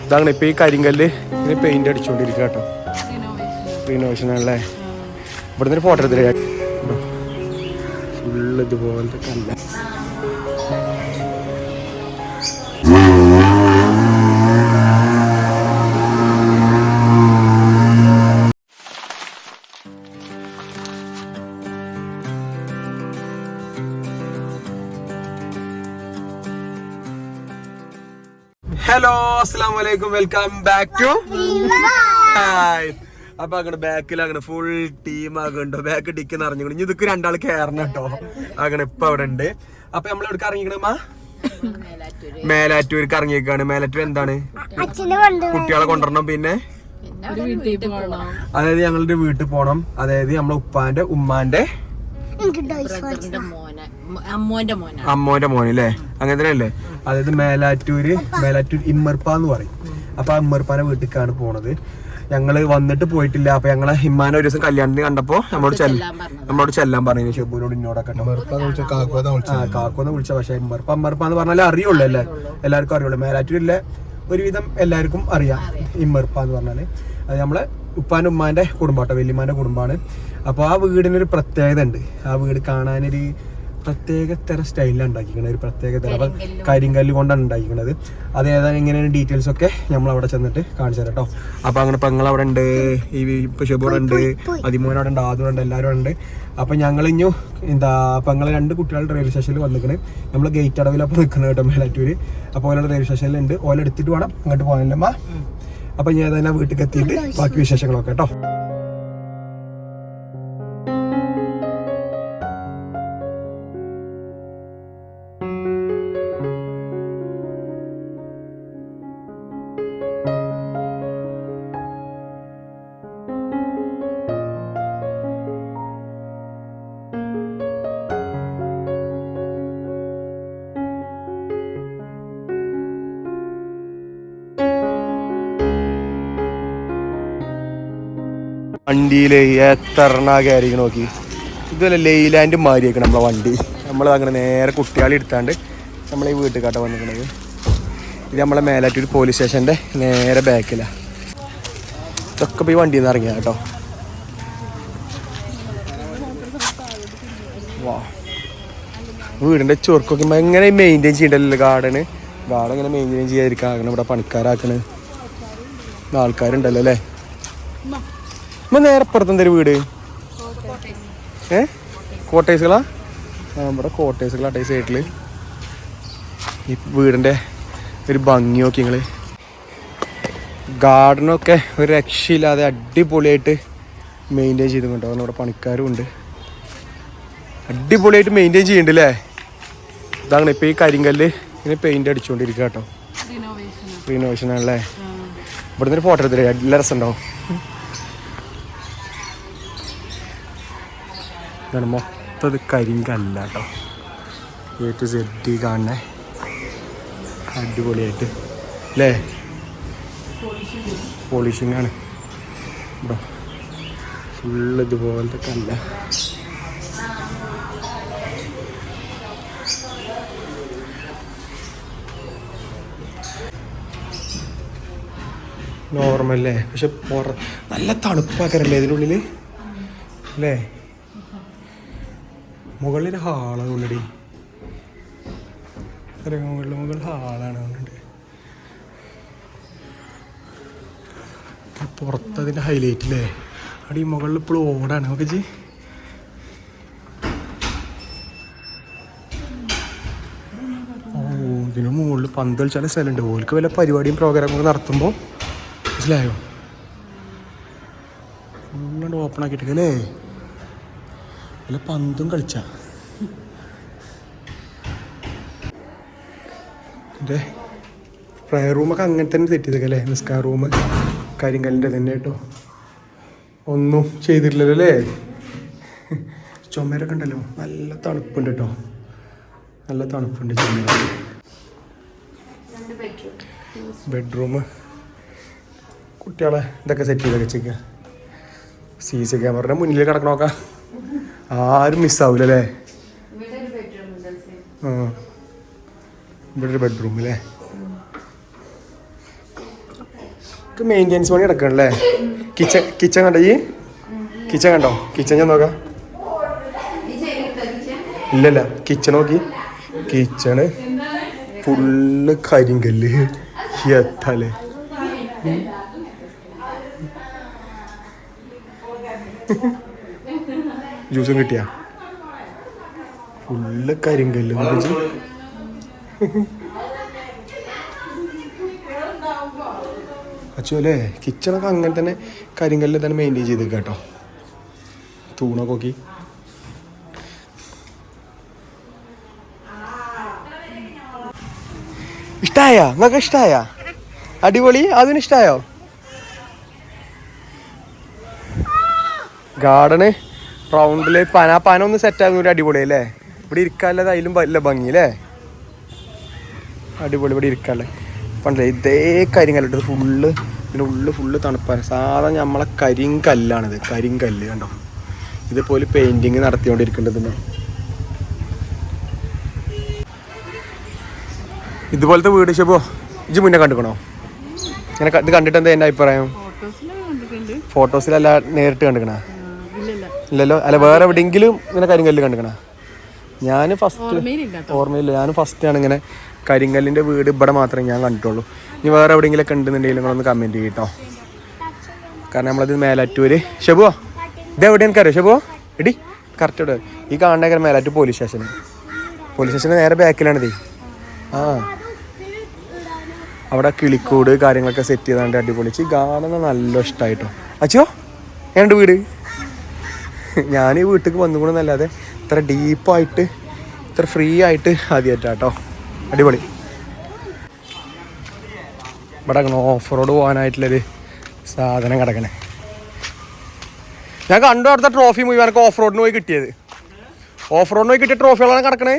ഇതാണ് ഇപ്പം ഈ കരിങ്കല്ല് ഇങ്ങനെ പെയിന്റ് അടിച്ചുകൊണ്ടിരിക്കുക കേട്ടോ. റിനോവേഷൻ ആണല്ലേ. ഇവിടെ നിന്ന് ഫോട്ടോ എടുത്തില്ല ഫുള്ള് ഇതുപോലത്തെ കല്ല. ഹലോ അസ്സലാമു അലൈക്കും, വെൽക്കം ബാക്ക് ടു ഹായ്. അപ്പൊ അങ്ങനെ ബാക്കിൽ അങ്ങനെ ഫുൾ ടീം ആകണ്ടോ, ബാക്ക് ടിക്ക് നിറഞ്ഞു. ഇനി ഇതൊക്കെ രണ്ടാൾ കയറണം കേട്ടോ. അങ്ങനെ ഇപ്പൊ അവിടെ ഉണ്ട്. അപ്പൊ നമ്മൾ എവിടെ ഇറങ്ങിക്കണ മേലാറ്റൂർക്ക് ഇറങ്ങിയേക്കാണ്. മേലാറ്റൂർ എന്താണ്, കുട്ടികളെ കൊണ്ടുവരണം. പിന്നെ അതായത് ഞങ്ങളുടെ വീട്ടിൽ പോണം. അതായത് നമ്മളെ ഉപ്പാന്റെ ഉമ്മാന്റെ അമ്മോന്റെ മോന് അല്ലേ, അങ്ങനെ തന്നെ അല്ലേ. അതായത് മേലാറ്റൂർ ഇമ്മർപ്പ എന്ന് പറയും. അപ്പൊ ആ ഇമ്മർപ്പാന്റെ വീട്ടിലേക്കാണ് പോണത്. ഞങ്ങള് വന്നിട്ട് പോയിട്ടില്ല. അപ്പൊ ഞങ്ങളെ ഹിമ്മാനെ ഒരു ദിവസം കല്യാണത്തിന് കണ്ടപ്പോ നമ്മളോട് ചെല്ലാൻ പറഞ്ഞു ഷെബുനോട് ഇന്നോടൊക്കെ. കാക്കോന്ന് വിളിച്ച, പക്ഷെ ഇമ്മർപ്പ എന്ന് പറഞ്ഞാലേ അറിയുള്ളൂ അല്ലേ, എല്ലാവർക്കും അറിയുള്ളൂ. മേലാറ്റൂരിലെ ഒരുവിധം എല്ലാവർക്കും അറിയാം ഇമ്മർപ്പ എന്ന് പറഞ്ഞാല്. അത് നമ്മളെ ഉപ്പാന്റെ ഉമ്മാന്റെ കുടുംബാട്ടോ, വല്യമ്മാന്റെ കുടുംബാണ്. അപ്പൊ ആ വീടിനൊരു പ്രത്യേകത ഉണ്ട്. ആ വീട് കാണാനൊരു പ്രത്യേക തരം സ്റ്റൈലിലാണ് ഉണ്ടാക്കിക്കണത്, ഒരു പ്രത്യേക തരം. അപ്പൊ കരിങ്കല്ല് കൊണ്ടാണ് ഉണ്ടാക്കിക്കണത്. അത് ഏതാണ് എങ്ങനെയാണ് ഡീറ്റെയിൽസ് ഒക്കെ നമ്മൾ അവിടെ ചെന്നിട്ട് കാണിച്ചു തരാം കേട്ടോ. അപ്പൊ അങ്ങനെ പെങ്ങൾ അവിടെ ഉണ്ട്, ഈ ഷെബൂടെ ഉണ്ട്, അതിമോനവിടെ ഉണ്ട്, ആദൂടെ എല്ലാവരും ഉണ്ട്. അപ്പൊ ഞങ്ങൾ ഇഞ്ഞു പെങ്ങളെ 2 കുട്ടികൾ റെയിൽവേ സ്റ്റേഷനിൽ വന്നിക്കണ്. നമ്മൾ ഗേറ്റ് അടവിലപ്പോൾ നിൽക്കുന്നത് കേട്ടോ മേലാറ്റൂര്. അപ്പോൾ ഓലോടെ റെയിൽവേ സ്റ്റേഷനിലുണ്ട്. ഓല എടുത്തിട്ട് വേണം അങ്ങോട്ട് പോകാനല്ലമ്മ. അപ്പൊ ഞാൻ തന്നെ വീട്ടിൽ എത്തിയിട്ട് ബാക്കി വിശേഷങ്ങളൊക്കെ കേട്ടോ. വണ്ടിയില് എത്രണ്ണ കയറി നോക്കി. ഇതുപോലെ ലെയ്ലാൻഡ് മാറിയേക്കണം നമ്മളെ വണ്ടി. നമ്മൾ അങ്ങനെ നേരെ കുട്ടികളെ എടുത്താണ്ട് നമ്മളെ ഈ വീട്ടിൽ കാട്ട വന്നിരിക്കണത്. ഇത് നമ്മളെ മേലാറ്റൂർ പോലീസ് സ്റ്റേഷൻ്റെ നേരെ ബാക്കിലാണ്. ഇതൊക്കെ പോയി വണ്ടിയിൽ നിന്ന് ഇറങ്ങിയ കേട്ടോ. വാ, വീടിൻ്റെ ചുരുക്കൊക്കെ എങ്ങനെ മെയിൻറ്റെയിൻ ചെയ്യണ്ടല്ലോ ഗാർഡൻ എങ്ങനെ മെയിൻറ്റെയിൻ ചെയ്യാതിരിക്കാം. അങ്ങനെ ഇവിടെ പണിക്കാരാക്കണ് ആൾക്കാരുണ്ടല്ലോ അല്ലേ. നേരെ പുറത്തെന്തൊരു വീട് കോട്ടേഴ്സുകളാ. ഇവിടെ കോട്ടേഴ്സുകളാട്ടെ ഈ സൈഡില്. ഈ വീടിൻ്റെ ഒരു ഭംഗി നോക്കി നിങ്ങൾ. ഗാർഡനൊക്കെ ഒരു രക്ഷയില്ലാതെ അടിപൊളിയായിട്ട് മെയിൻറ്റെയിൻ ചെയ്തുകൊണ്ടോ. ഇവിടെ പണിക്കാരും ഉണ്ട്, അടിപൊളിയായിട്ട് മെയിൻറ്റെയിൻ ചെയ്യുന്നുണ്ട് അല്ലേ. ഇതാണ് ഇപ്പോൾ ഈ കരിങ്കല്ല് ഇങ്ങനെ പെയിന്റ് അടിച്ചുകൊണ്ടിരിക്കുക കേട്ടോ. റിനോവേഷൻ ആണല്ലേ. ഇവിടെ നിന്ന് ഫോട്ടോ എടുത്തില്ലേ, നല്ല രസമുണ്ടാവും. ഇതാണ് മൊത്തം കരിങ്കല്ല കേട്ടോ. A to Z കാണണേ, അടിപൊളിയായിട്ട് അല്ലേ. പോളിഷിങ് ആണ് കേട്ടോ. ഫുള്ള് ഇതുപോലത്തെ കല്ല. നോർമല്ലേ, പക്ഷെ നല്ല തണുപ്പാക്കാറല്ലേ ഇതിനുള്ളിൽ അല്ലേ. മുകളിലൊരു ഹാളാണ് കൊണ്ടടി, മുകളിൽ ഹാളാണ് കൊണ്ടുണ്ട്. പുറത്തതിൻ്റെ ഹൈലൈറ്റ് അല്ലേ. അവിടെ ഈ മുകളിൽ ഇപ്പോഴും ഓടാണ് നോക്കി ജി. ഓ, ഇതിന് മുകളിൽ പന്ത് കളിച്ചാൽ സ്ഥലമുണ്ട്. ഓർക്ക് വല്ല പരിപാടിയും പ്രോഗ്രാമൊക്കെ നടത്തുമ്പോൾ മനസ്സിലായോ. ഫുള്ളാണ്ട് ഓപ്പൺ ആക്കിയിട്ടല്ലേ, വല്ല പന്തും കളിച്ച. എൻ്റെ പ്രയർ റൂമൊക്കെ അങ്ങനെ തന്നെ സെറ്റ് ചെയ്തേക്കെ അല്ലേ. നിസ്കാർ റൂം കരിങ്കല്ലിൻ്റെ തന്നെ കേട്ടോ. ഒന്നും ചെയ്തിട്ടില്ലല്ലോ അല്ലേ. ചുമരൊക്കെ ഉണ്ടല്ലോ, നല്ല തണുപ്പുണ്ട് കേട്ടോ, നല്ല തണുപ്പുണ്ട് ചുമര. ബെഡ്റൂം കുട്ടികളെ ഇതൊക്കെ സെറ്റ് ചെയ്തൊക്കെ വെച്ചേക്കുക. CC ക്യാമറയുടെ മുന്നിൽ കിടക്കണോക്കാം, ആരും മിസ്സാവൂലല്ലേ. ഇവിടെ ഒരു ബെഡ്റൂം അല്ലേ. മെയിൻ്റെനൻസ് പണി നടക്കണല്ലേ? കിച്ചൺ കണ്ടോ? ഈ കിച്ചൺ കണ്ടോ? കിച്ചൺ ഞാൻ നോക്കാം. ഇല്ലല്ല, കിച്ചൺ നോക്കി. കിച്ചണ് ഫുള്ള് കരിങ്കല്ല്. എത്താലേ ജ്യൂസും കിട്ടിയ ഫുള്ള് കരിങ്കല്ല്. അച്ഛല്ലേ കിച്ചണൊക്കെ അങ്ങനെ തന്നെ കരിങ്കല്ല് തന്നെ മെയിൻറ്റെയിൻ ചെയ്ത് കേട്ടോ. തൂണൊക്കെ നോക്കി. ഇഷ്ടായ? നിങ്ങൾക്ക് ഇഷ്ടായ? അടിപൊളി. അതിന് ഇഷ്ടായോ? ഗാർഡന് റൗണ്ടില് പന ഒന്ന് സെറ്റ് ആകുന്ന ഒരു അടിപൊളി അല്ലേ? ഇവിടെ ഇരിക്കാനുള്ളത് അതിലും വല്ല ഭംഗി അല്ലേ? അടിപൊളി. ഇവിടെ ഇരിക്കാനുള്ളത് പണ്ടല്ലേ ഇതേ കരിങ്കല്ലിട്ട് ഫുള്ള്. പിന്നെ ഉള്ളിൽ ഫുള്ള് തണുപ്പാണ്. സാധാരണ നമ്മളെ കരിങ്കല്ലാണിത്. കരിങ്കല്ല് കണ്ടോ? ഇതുപോലെ പെയിന്റിങ് നടത്തിക്കൊണ്ടിരിക്കേണ്ടത്. ഇതുപോലത്തെ വീട് ഷെബോ ഇജ്ജ് മുന്നേ കണ്ടുക്കണോ? ഇങ്ങനെ ഇത് കണ്ടിട്ട് എന്താ എൻ്റെ അഭിപ്രായം? ഫോട്ടോസിലല്ല നേരിട്ട് കണ്ടുക്കണ? ഇല്ലല്ലോ. അല്ല വേറെ എവിടെയെങ്കിലും ഇങ്ങനെ കരിങ്കല്ല് കണ്ടുക്കണ? ഞാൻ ഓർമ്മയില്ല. ഞാൻ ഫസ്റ്റാണ് ഇങ്ങനെ കരിങ്കല്ലിൻ്റെ വീട് ഇവിടെ മാത്രമേ ഞാൻ കണ്ടിട്ടുള്ളൂ. ഇനി വേറെ എവിടെയെങ്കിലൊക്കെ ഉണ്ടെന്നുണ്ടെങ്കിൽ നിങ്ങളൊന്ന് കമൻറ്റ് ചെയ്യട്ടോ. കാരണം നമ്മളത് മേലാറ്റൂര്. ഷെബോ ഇതെവിടെ എനിക്കറിയോ? ഷെബോ എടി കറക്റ്റ് ഇവിടെ ഈ കാണേണ്ട മേലാറ്റൂർ പോലീസ് സ്റ്റേഷന് നേരെ ബാക്കിലാണിത്. ആ അവിടെ കിളിക്കൂട് കാര്യങ്ങളൊക്കെ സെറ്റ് ചെയ്താണ്ട് അടിപൊളിച്ച് കാണുന്ന നല്ല ഇഷ്ടമായിട്ടോ. അച്ഛോ എൻ്റെ വീട് ഞാൻ ഈ വീട്ടിലേക്ക് വന്നുകൂടെന്നല്ലാതെ ഇത്ര ഡീപ്പായിട്ട് ഇത്ര ഫ്രീ ആയിട്ട് ആദ്യമായിട്ടാട്ടോ. അടിപൊളി. ഇവിടെ ഓഫ് റോഡ് പോകാനായിട്ടുള്ളൊരു സാധനം കിടക്കണേ. ഞാൻ കണ്ടു അടുത്ത ട്രോഫി മുഴുവൻ എനിക്ക് ഓഫ് റോഡിന് പോയി കിട്ടിയത്. ഓഫ് റോഡിന് പോയി കിട്ടിയ ട്രോഫികളാണ് കിടക്കണേ.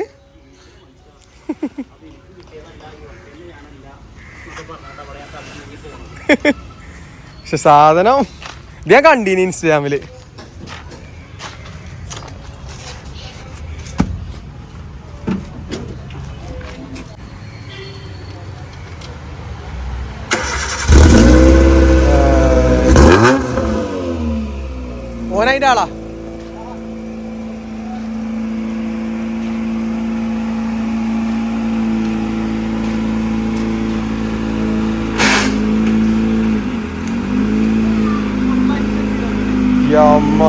പക്ഷെ സാധനം ഇത് ഞാൻ കണ്ടീനി ഇൻസ്റ്റാഗ്രാമില്. ഓനതിൻ്റെ ആളാ. അമ്മ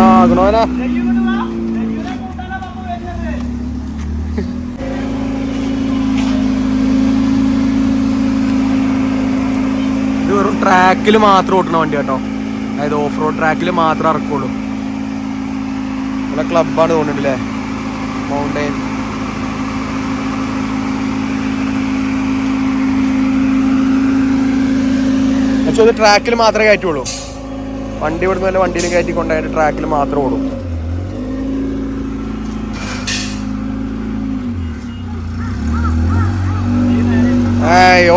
ആകണോനാ. ഇത് വെറും ട്രാക്കിൽ മാത്രം ഓട്ടണ വണ്ടി കേട്ടോ. അതായത് ഓഫ് റോഡ് ട്രാക്കിൽ മാത്രം ഇറക്കുള്ളൂ. ഇവിടെ ക്ലബ്ബാണ് തോന്നുന്നുണ്ടല്ലേ, മൗണ്ടൈൻ. പക്ഷെ അത് ട്രാക്കിൽ മാത്രമേ കയറ്റുള്ളൂ. വണ്ടി ഇവിടുന്ന് തന്നെ വണ്ടിയിലും കയറ്റി കൊണ്ടായിട്ട് ട്രാക്കിൽ മാത്രം ഓടും.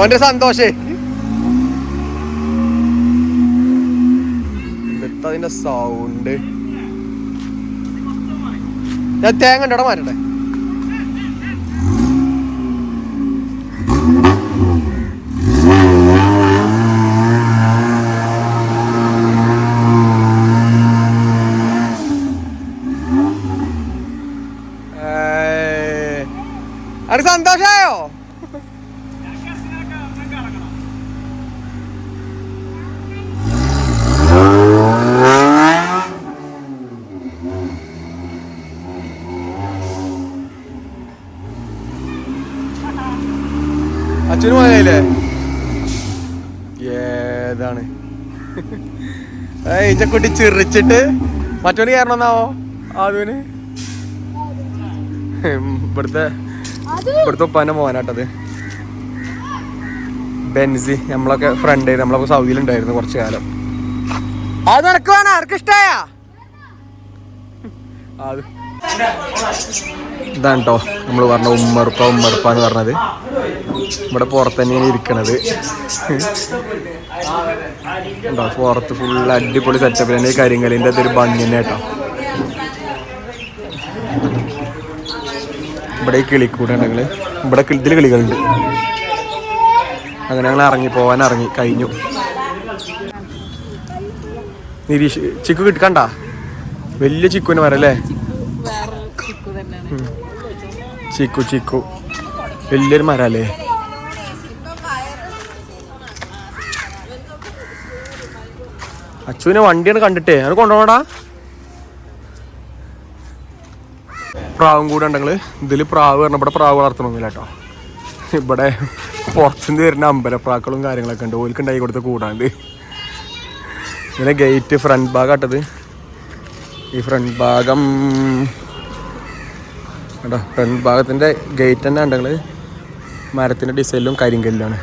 ഓന്റെ സന്തോഷേ അതിന്റെ സൗണ്ട്. ഞാൻ തേങ്ങ ഉണ്ടോ മാറ്റട്ടെ? അത് സന്തോഷായോ? അച്ഛന് പോയല്ലേ? ഏതാണ് ഈച്ചക്കുട്ടി ചിറിച്ചിട്ട് മറ്റോന് കയറണമെന്നാവോ? ആദ്യന് ഇവിടുത്തെ ഉപ്പാൻ്റെ മോനാട്ടത്. ബെൻസി നമ്മളൊക്കെ ഫ്രണ്ട് ആയിരുന്നു. നമ്മളൊക്കെ സൗദിയിലുണ്ടായിരുന്നു കുറച്ചു കാലം. അത് നിനക്ക് വേണം? ആർക്ക് ഇഷ്ടായ? അത് ഇതാണ് കേട്ടോ നമ്മൾ പറഞ്ഞ ഉമ്മർപ്പ എന്ന് പറഞ്ഞത്. ഇവിടെ പുറത്ത് തന്നെയാണ് ഇരിക്കണത്. ഉണ്ടോ പുറത്ത് ഫുൾ അടിപൊളി സെറ്റപ്പ് തന്നെ. ഈ കരിങ്കലിൻ്റെ അതൊരു ഭംഗി തന്നെ കേട്ടോ. ഇവിടെ ഈ കിളിക്കൂടെ ഉണ്ടെങ്കിൽ ഇവിടെ ഇതിൽ കിളികളുണ്ട്. അങ്ങനെ ഞങ്ങൾ ഇറങ്ങി കഴിഞ്ഞു. നിരീക്ഷ ചിക്കു കിട്ടണ്ട വലിയ ചിക്കുവിന് വരല്ലേ? ചിക്കു വലിയൊരു മരല്ലേ? അച്ചുവിനെ വണ്ടിയാണ് കണ്ടിട്ടേ അത് കൊണ്ടുപോകടാ. പ്രാവും കൂടെ ഉണ്ടെങ്കിൽ ഇതിൽ പ്രാവ് പറഞ്ഞ ഇവിടെ പ്രാവ് വളർത്തണമെന്നില്ല കേട്ടോ. ഇവിടെ പുറത്തുനിന്ന് വരുന്ന അമ്പലപ്രാക്കളും കാര്യങ്ങളൊക്കെ ഉണ്ട്. ഓൽക്ക് ഉണ്ടായി കൊടുത്ത് കൂടാണ്ട്. ഇങ്ങനെ ഗേറ്റ് ഫ്രണ്ട് ഭാഗമാട്ടത്. ഈ ഫ്രണ്ട് ഭാഗം കേട്ടോ, ഫ്രണ്ട് ഭാഗത്തിൻ്റെ ഗേറ്റ് തന്നെ ഉണ്ടെങ്കിൽ മരത്തിൻ്റെ ഡിസൈനിലും കരിങ്കല്ലാണ്.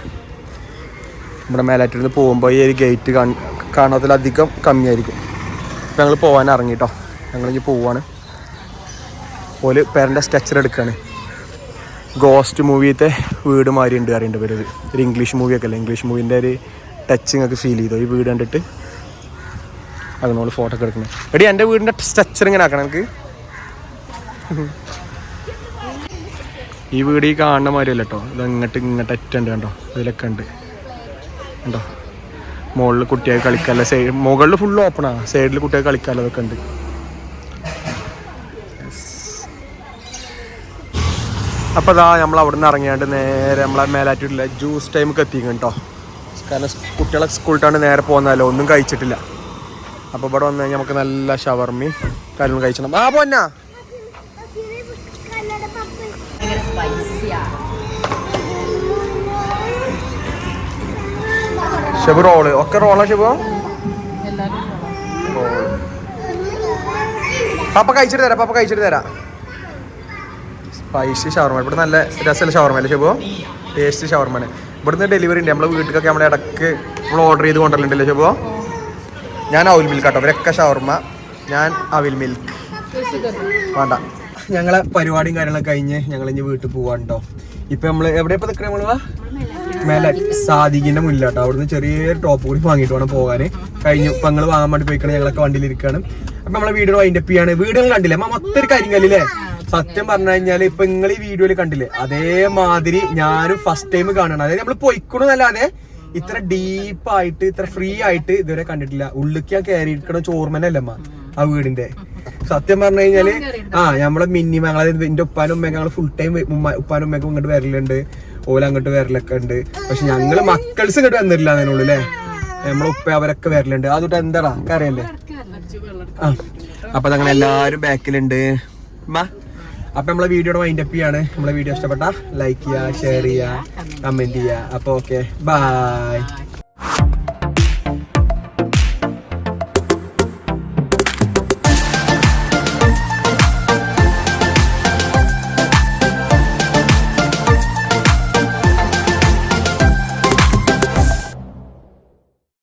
നമ്മുടെ മേലാറ്റിൽ പോകുമ്പോൾ ഈ ഒരു ഗേറ്റ് കാണാത്തിലധികം കമ്മിയായിരിക്കും. അപ്പം ഞങ്ങൾ പോകാൻ ഇറങ്ങി കേട്ടോ. ഞങ്ങളിനി പോവാണ്. ഓല് പേരൻ്റെ സ്ട്രക്ചർ എടുക്കുകയാണ്. ഗോസ്റ്റ് മൂവിയത്തെ വീട് മാറി ഉണ്ട് അറിയേണ്ട പേര്. ഒരു ഇംഗ്ലീഷ് മൂവിയൊക്കെ അല്ലേ? ഇംഗ്ലീഷ് മൂവിൻ്റെ ഒരു ടച്ചിങ് ഒക്കെ ഫീൽ ചെയ്തോ ഈ വീട് കണ്ടിട്ട്? അത് നമ്മൾ ഫോട്ടോ ഒക്കെ എടുക്കുന്നത്. എടി എൻ്റെ വീടിൻ്റെ സ്ട്രക്ചർ ഇങ്ങനെ ആക്കണം എനിക്ക്. ഈ വീട് ഈ കാണുന്ന മാതിരിയല്ല കേട്ടോ. ഇത് ഇങ്ങോട്ട് അറ്റുണ്ട് കണ്ടോ? ഇതിലൊക്കെ ഉണ്ട് കണ്ടോ? മുകളിൽ കുട്ടികൾക്ക് കളിക്കാമല്ലോ. സൈഡ് മുകളിൽ ഫുള്ള് ഓപ്പണാണ്. സൈഡിൽ കുട്ടികൾക്ക് കളിക്കാമല്ലോ. അതൊക്കെ ഉണ്ട്. അപ്പോൾ അതാ നമ്മൾ അവിടെ നിന്ന് ഇറങ്ങിയാണ്ട് നേരെ നമ്മളെ മേലാറ്റൂരിലെ ജ്യൂസ് ടൈമൊക്കെ എത്തിക്കും കേട്ടോ. കാരണം കുട്ടികളെ സ്കൂളിട്ടാണ്ട് നേരെ പോകുന്നതല്ലോ, ഒന്നും കഴിച്ചിട്ടില്ല. അപ്പോൾ ഇവിടെ വന്നു കഴിഞ്ഞാൽ നമുക്ക് നല്ല ഷവർമയും കാര്യങ്ങളും കഴിച്ചണം. ആ പോന്നാ ഷെബു റോള് ഒക്കെ റോളാ ഷെബു. പാപ്പ കഴിച്ചിട്ട് തരാം. സ്പൈസി ഷവർമ. ഇവിടെ നല്ല രസമുള്ള ഷവർമ അല്ലേ ഷെബു? ടേസ്റ്റ് ഷവർമാണ്. ഇവിടുന്ന് ഡെലിവറി ഉണ്ട്. നമ്മളെ വീട്ടിലൊക്കെ നമ്മളെ ഇടയ്ക്ക് നമ്മൾ ഓർഡർ ചെയ്ത് കൊണ്ടുവരലുണ്ടല്ലോ ഷെബു. ഞാൻ അവിൽ മിൽക്ക് കേട്ടോ. ഇവരൊക്കെ ഷവർമ, ഞാൻ അവിൽ മിൽക്ക് വേണ്ട. ഞങ്ങളെ പരിപാടിയും കാര്യങ്ങളൊക്കെ കഴിഞ്ഞ് ഞങ്ങൾ ഇനി വീട്ടിൽ പോവാണ്ടോ. ഇപ്പൊ നമ്മള് എവിടെ ഇപ്പൊ നിൽക്കണേ? നമ്മള് മേലെ സാദിഖിന്റെ മുന്നിലാട്ടോ. അവിടുന്ന് ചെറിയൊരു ടോപ്പ് കൂടി വാങ്ങിയിട്ട് വേണം പോകാന്. കഴിഞ്ഞു. ഇപ്പൊ ഞങ്ങൾ വാങ്ങാൻ വേണ്ടി പോയിക്കണം. ഞങ്ങളൊക്കെ വണ്ടിയിലിരിക്കുകയാണ്. അപ്പൊ നമ്മളെ വീഡിയോ വൈൻഡപ്പ് ചെയ്യാണ്. വീഡിയോ കണ്ടില്ലേ മൊത്തം കാര്യങ്ങളില്ലേ? സത്യം പറഞ്ഞു കഴിഞ്ഞാല് ഇപ്പൊ നിങ്ങൾ ഈ വീഡിയോയിൽ കണ്ടില്ലേ, അതേമാതിരി ഞാനും ഫസ്റ്റ് ടൈം കാണണം. അതായത് നമ്മൾ പൊയ്ക്കണമെന്നല്ലാതെ ഇത്ര ഡീപ്പായിട്ട് ഇത്ര ഫ്രീ ആയിട്ട് ഇതുവരെ കണ്ടിട്ടില്ല. ഉള്ളിക്ക് കയറി ഇരിക്കണ ചോർമനല്ലമ്മ ആ വീടിന്റെ. സത്യം പറഞ്ഞു കഴിഞ്ഞാല് നമ്മളെ മിനിമം അതായത് എന്റെ ഉപ്പാനും ഉമ്മയൊക്കെ ഞങ്ങൾ ഫുൾ ടൈം ഉപ്പാനും ഉമ്മയൊക്കെ ഇങ്ങോട്ട് വരലുണ്ട്. ഓല അങ്ങോട്ട് വരലൊക്കെ ഉണ്ട്. പക്ഷെ ഞങ്ങള് മക്കൾസ് ഇങ്ങോട്ട് വന്നിട്ടില്ല അതിനുള്ളൂ അല്ലേ? നമ്മളെ ഉപ്പ അവരൊക്കെ വരലുണ്ട്. അതൊട്ട് എന്താടാ അറിയല്ലേ? അപ്പൊ ഞങ്ങൾ എല്ലാരും ബാക്കിലുണ്ട്. അപ്പൊ നമ്മളെ വീഡിയോയുടെ വൈൻഡപ്പ് ചെയ്യാണ്. നമ്മളെ വീഡിയോ ഇഷ്ടപ്പെട്ട ലൈക്ക് ചെയ്യുക, ഷെയർ ചെയ്യുക, കമന്റ് ചെയ്യുക. അപ്പൊ ഓക്കെ, ബൈ.